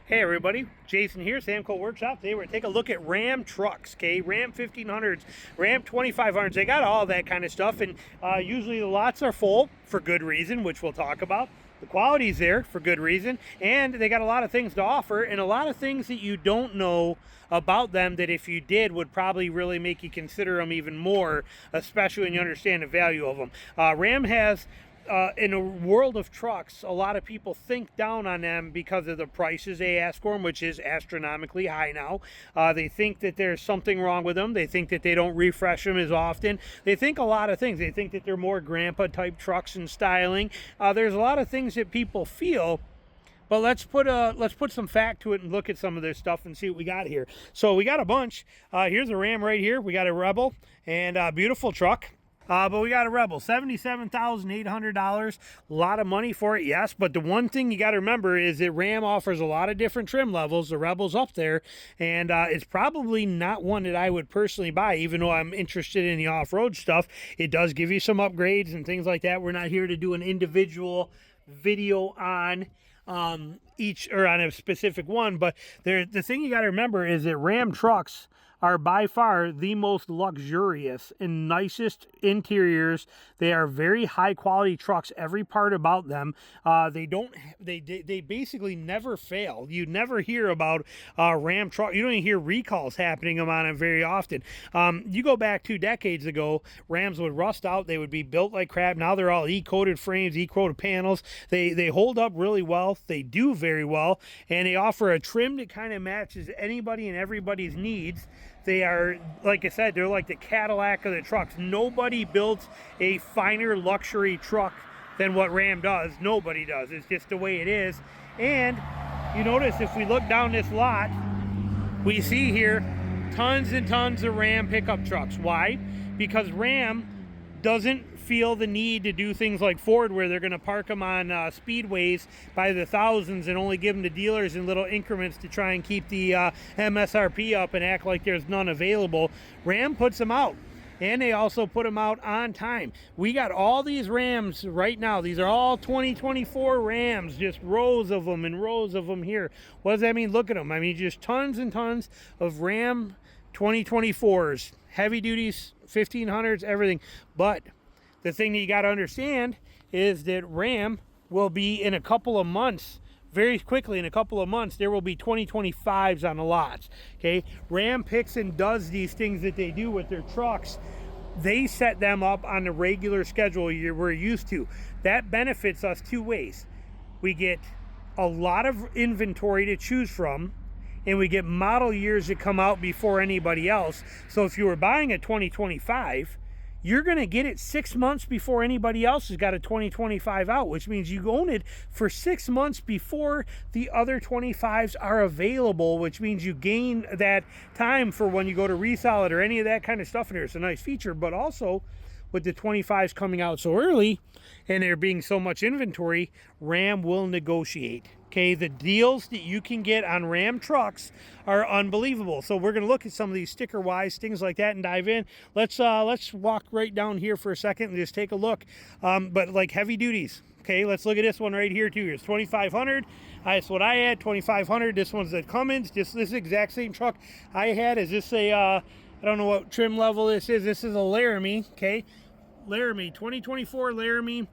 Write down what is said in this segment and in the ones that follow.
Hey everybody, Jason here, Samco Workshop. Today we're going to take a look at Ram trucks, okay? Ram 1500s, Ram 2500s, they got all that kind of stuff, and usually the lots are full for good reason, which we'll talk about. The quality's there for good reason, and they got a lot of things to offer, and a lot of things that you don't know about them that if you did would probably really make you consider them even more, especially when you understand the value of them. Ram has in a world of trucks, a lot of people think down on them because of the prices they ask for them, which is astronomically high now. They think that there's something wrong with them. They think that they don't refresh them as often. They think a lot of things. They think that they're more grandpa type trucks in styling. There's a lot of things that people feel. But let's put some fact to it and look at some of this stuff and see what we got here. So we got a bunch. Here's a Ram right here. We got a Rebel and a beautiful truck. But we got a Rebel, $77,800, a lot of money for it, yes. But the one thing you got to remember is that Ram offers a lot of different trim levels. The Rebel's up there, and it's probably not one that I would personally buy, even though I'm interested in the off-road stuff. It does give you some upgrades and things like that. We're not here to do an individual video on each or on a specific one, but the thing you got to remember is that Ram trucks are by far the most luxurious and nicest interiors. They are very high quality trucks, every part about them. They basically never fail. You never hear about Ram truck. You don't even hear recalls happening on them very often. You go back 2 decades ago, Rams would rust out. They would be built like crap. Now they're all E-coated frames, E-coated panels. They hold up really well. They do very well, and they offer a trim that kind of matches anybody and everybody's needs. They are, like I said, they're like the Cadillac of the trucks. Nobody builds a finer luxury truck than what Ram does. Nobody does. It's just the way it is. And you notice if we look down this lot, we see here tons and tons of Ram pickup trucks. Why? Because Ram doesn't feel the need to do things like Ford, where they're going to park them on speedways by the thousands and only give them to dealers in little increments to try and keep the MSRP up and act like there's none available. Ram puts them out, and they also put them out on time. We got all these Rams right now. These are all 2024 Rams, just rows of them and rows of them here. What does that mean? Look at them. I mean, just tons and tons of Ram 2024s, heavy duties, 1500s, everything. But the thing that you got to understand is that Ram will be in a couple of months, very quickly in a couple of months, there will be 2025s on the lots, okay? Ram picks and does these things that they do with their trucks. They set them up on the regular schedule we're used to. That benefits us 2 ways. We get a lot of inventory to choose from, and we get model years that come out before anybody else. So if you were buying a 2025, you're going to get it 6 months before anybody else has got a 2025 out, which means you own it for 6 months before the other 25s are available, which means you gain that time for when you go to resell it or any of that kind of stuff in there. It's a nice feature, but also with the 25s coming out so early and there being so much inventory, Ram will negotiate. Okay, the deals that you can get on Ram trucks are unbelievable. So we're going to look at some of these sticker-wise things like that and dive in. Let's walk right down here for a second and just take a look. But like heavy duties. Okay, let's look at this one right here too. Here's 2500. That's what I had. 2500. This one's a Cummins. Just this exact same truck I had. Is this a I don't know what trim level this is. This is a Laramie. Okay, Laramie 2024 Laramie.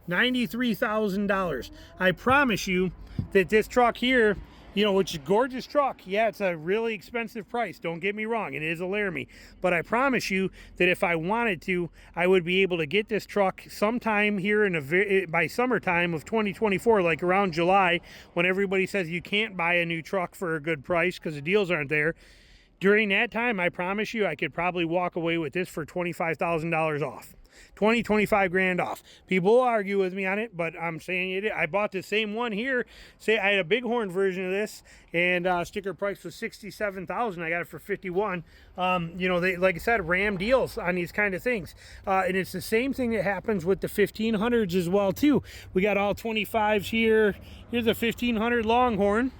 $93,000. I promise you that this truck here, you know, which is a gorgeous truck. Yeah, it's a really expensive price. Don't get me wrong. It is a Laramie. But I promise you that if I wanted to, I would be able to get this truck sometime here by summertime of 2024, like around July, when everybody says you can't buy a new truck for a good price because the deals aren't there. During that time, I promise you, I could probably walk away with this for $25,000 off. 25 grand off. People will argue with me on it, but I'm saying it. I bought the same one here. Say I had a Bighorn version of this, and sticker price was $67,000. I got it for $51. You know, they, like I said, Ram deals on these kind of things, and it's the same thing that happens with the 1500s as well too. We got all 25s here. Here's a 1500 Longhorn.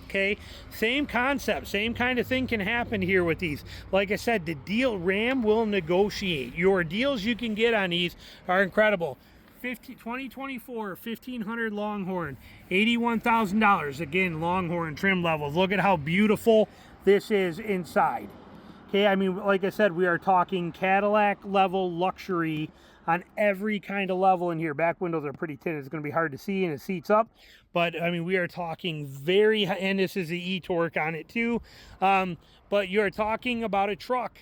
Okay, same concept, same kind of thing can happen here with these. Like I said, the deal, Ram will negotiate. Your deals you can get on these are incredible. 2024 1500 Longhorn, $81,000. Again, Longhorn trim levels. Look at how beautiful this is inside. Okay, I mean, like I said, we are talking Cadillac level luxury on every kind of level in here. Back windows are pretty tinted. It's going to be hard to see, and it seats up. But, I mean, we are talking very high, and this is the e-torque on it too. But you're talking about a truck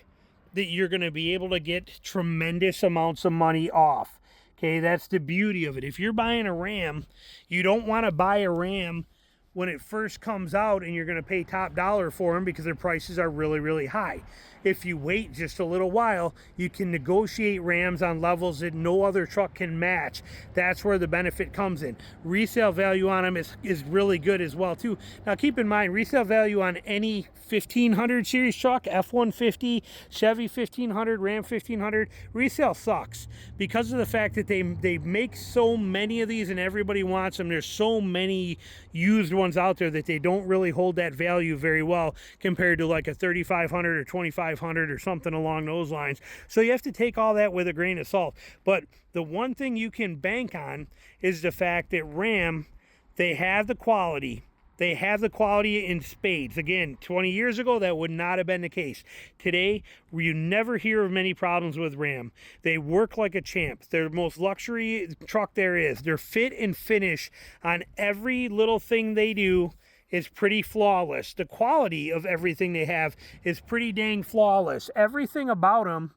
that you're going to be able to get tremendous amounts of money off. Okay, that's the beauty of it. If you're buying a Ram, you don't want to buy a Ram when it first comes out and you're going to pay top dollar for them because their prices are really, really high. If you wait just a little while, you can negotiate Rams on levels that no other truck can match. That's where the benefit comes in. Resale value on them is really good as well too. Now keep in mind, resale value on any 1500 series truck, F-150, Chevy 1500, Ram 1500, resale sucks because of the fact that they make so many of these and everybody wants them. There's so many used ones out there that they don't really hold that value very well compared to like a 3500 or 2500 or something along those lines. So you have to take all that with a grain of salt. But the one thing you can bank on is the fact that Ram, they have the quality. They have the quality in spades. Again, 20 years ago, that would not have been the case. Today, you never hear of many problems with Ram. They work like a champ. They're the most luxury truck there is. Their fit and finish on every little thing they do is pretty flawless. The quality of everything they have is pretty dang flawless. Everything about them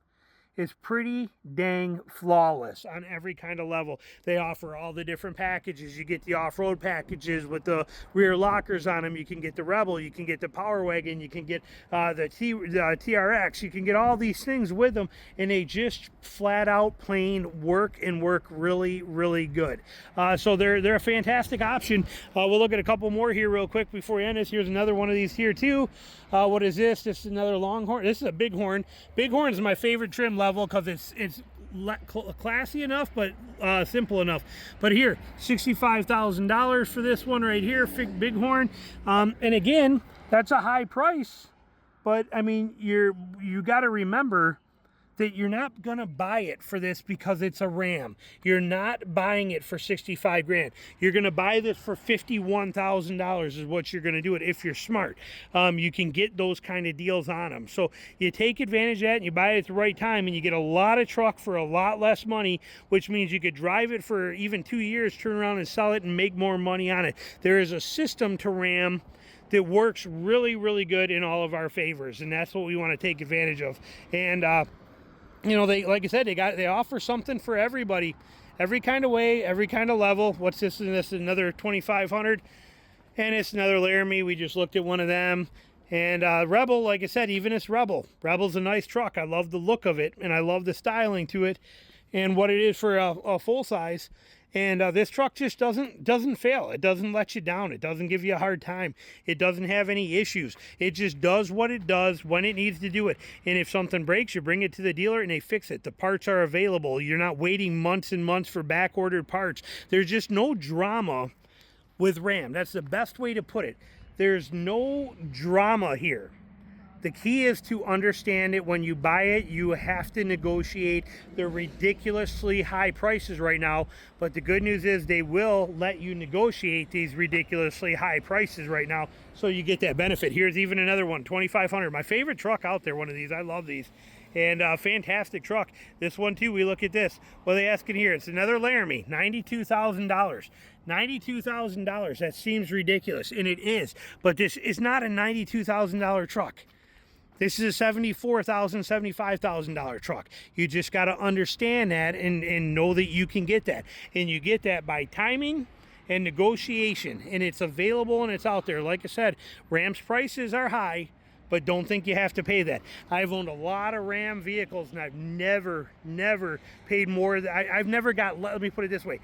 is pretty dang flawless on every kind of level. They offer all the different packages. You get the off-road packages with the rear lockers on them. You can get the Rebel. You can get the Power Wagon. You can get the TRX. You can get all these things with them, and they just flat out plain work and work really, really good. So they're a fantastic option. We'll look at a couple more here real quick before we end this. Here's another one of these here too. What is this? This is another Longhorn. This is a Bighorn. Bighorn is my favorite trim level because it's classy enough but simple enough. But here, $65,000 for this one right here, Bighorn. And again, that's a high price, but I mean, you got to remember that you're not gonna buy it for this because it's a Ram. You're not buying it for 65 grand. You're gonna buy this for $51,000 is what you're gonna do it if you're smart. You can get those kind of deals on them. So you take advantage of that and you buy it at the right time and you get a lot of truck for a lot less money, which means you could drive it for even 2 years, turn around and sell it and make more money on it. There is a system to Ram that works really, really good in all of our favors, and that's what we want to take advantage of. And you know, they, like I said, they offer something for everybody, every kind of way, every kind of level. What's this? And this is another 2500, and it's another Laramie. We just looked at one of them. And Rebel, like I said, even this Rebel's a nice truck. I love the look of it, and I love the styling to it, and what it is for a full size. And this truck just doesn't fail. It doesn't let you down. It doesn't give you a hard time. It doesn't have any issues. It just does what it does when it needs to do it. And if something breaks, you bring it to the dealer and they fix it. The parts are available. You're not waiting months and months for back-ordered parts. There's just no drama with Ram. That's the best way to put it. There's no drama here. The key is to understand it. When you buy it, you have to negotiate. They're ridiculously high prices right now, but the good news is they will let you negotiate these ridiculously high prices right now, so you get that benefit. Here's even another one, 2500. My favorite truck out there, one of these. I love these. And fantastic truck. This one too, we look at this. What are they asking here? It's another Laramie, $92,000. $92,000. That seems ridiculous, and it is, but this is not a $92,000 truck. This is a $74,000, $75,000 truck. You just got to understand that and know that you can get that. And you get that by timing and negotiation. And it's available and it's out there. Like I said, Ram's prices are high, but don't think you have to pay that. I've owned a lot of Ram vehicles, and I've never paid more. I've never got, let me put it this way.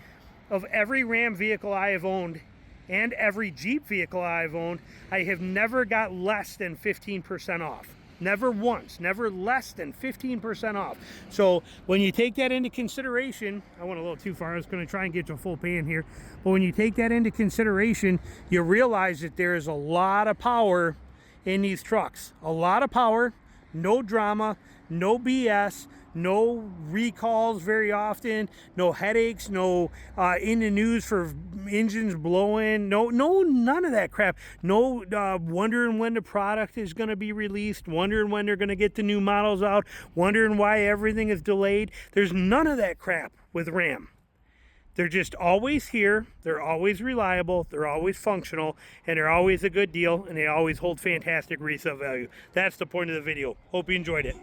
Of every Ram vehicle I have owned and every Jeep vehicle I've owned, I have never got less than 15% off. Never once, never less than 15% off. So when you take that into consideration, I went a little too far. I was going to try and get to a full pan here. But when you take that into consideration, you realize that there is a lot of power in these trucks. A lot of power, no drama, no BS, no recalls very often, no headaches, no in the news for engines blowing, none of that crap. No wondering when the product is going to be released, wondering when they're going to get the new models out, wondering why everything is delayed. There's none of that crap with Ram. They're just always here, they're always reliable, they're always functional, and they're always a good deal, and they always hold fantastic resale value. That's the point of the video. Hope you enjoyed it.